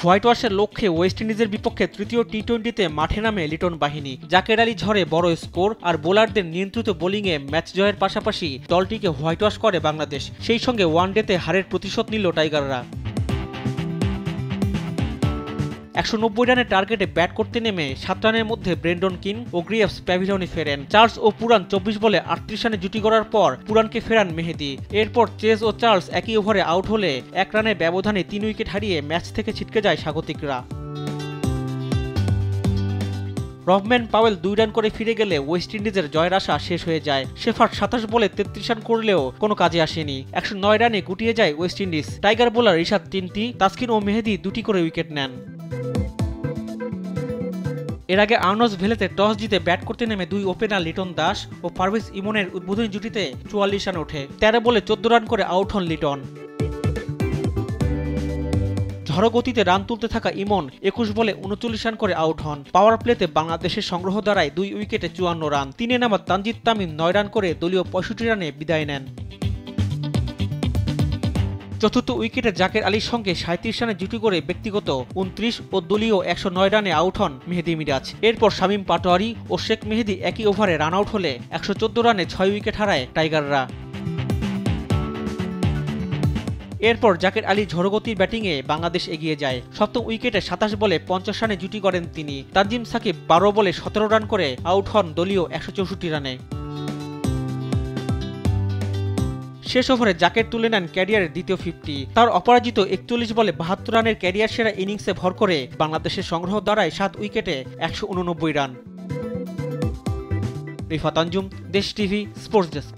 White ওয়াশের লক্ষ্যে West ইন্ডিজের বিপক্ষে তৃতীয় টি-20তে মাঠে নামে লিটন বাহিনী। জাকের আলী ঝড়ে বড় স্কোর আর বোলারদের নিয়ন্ত্রিত বোলিংয়ে ম্যাচ জয়ের পাশাপাশি দলটিকে হোয়াইট ওয়াশ করে বাংলাদেশ। সেই সঙ্গে ওয়ানডেতে হারের প্রতিশোধ নিল টাইগাররা। 190 রানের টার্গেটে ব্যাট করতে নেমে 7 রানের মধ্যে ব্রেন্ডন কিন ও গ্রিভস প্যাভিলিয়নে ফেরেন। চার্লস ও পুরান 24 বলে 38 রানে জুটি করার পর পুরানকে ফেরান মেহেদী। এরপর চেজ ও চার্লস একই ওভারে আউট হলে 1 রানের ব্যবধানে 3 উইকেট হারিয়ে ম্যাচ থেকে ছিটকে যায় স্বাগতিকরা। রবম্যান পাওয়েল 2 রান করে ফিরে গেলে ওয়েস্ট ইন্ডিজের জয়ের আশা শেষ হয়ে যায়। শেফার্ড 27 বলে 33 রান করলেও কোনো কাজে আসেনি। 109 রানে গুটিয়ে যায় West Indies. Tiger bowler Rishad 3টি, তাসকিন ও মেহেদী 2টি করে উইকেট নেন। এর আগে আর্নস ভেলেতে টস জিতে ব্যাট করতে নেমে 2 ওপেনার লিটন দাস ও পারভেজ ইমনের উদ্বোধনী জুটিতে 44 রান ওঠে। 13 বলে 14 রান করে আউট হন লিটন। ঝড়ো গতিতে রান তুলতে থাকা ইমন 21 বলে 39 রান করে আউট হন। পাওয়ার প্লেতে বাংলাদেশের সংগ্রহ দাঁড়ায় 2 উইকেটে 54 রান। 3 নামা তানজিদ তামিম 9 রান করে দলীয় 65 রানে বিদায় নেন। চতুর্থ উইকেটে জাকের আলীর সঙ্গে 37 রানে জুটি করে ব্যক্তিগত 29 ও দলীয় 109 রানে আউট হন মেহেদী মিরাজ। এরপর শামীম পাটোয়ারি ও শেখ মেহেদী একই ওভারে রান আউট হলে 114 রানে 6 উইকেট হারায় টাইগাররা। এরপর জাকের আলী ঝড়গতির ব্যাটিংয়ে বাংলাদেশ এগিয়ে যায়। সপ্তম উইকেটে 27 বলে 50 রানে জুটি করেন তিনি। তানজিম সাকিব 12 বলে 17 রান করে আউট হন দলীয় 164 রানে। শেষ ওভারে জাকের তুলে নেন ক্যারিয়ারের দ্বিতীয় 50। তার অপরাজিত 41 বলে 72 রানের ক্যারিয়ার সেরা ইনিংসে ভর করে বাংলাদেশের সংগ্রহ দাঁড়ায় 7 উইকেটে 189 রান। রিফাত আঞ্জুম, দেশ টিভি, স্পোর্টস ডেস্ক।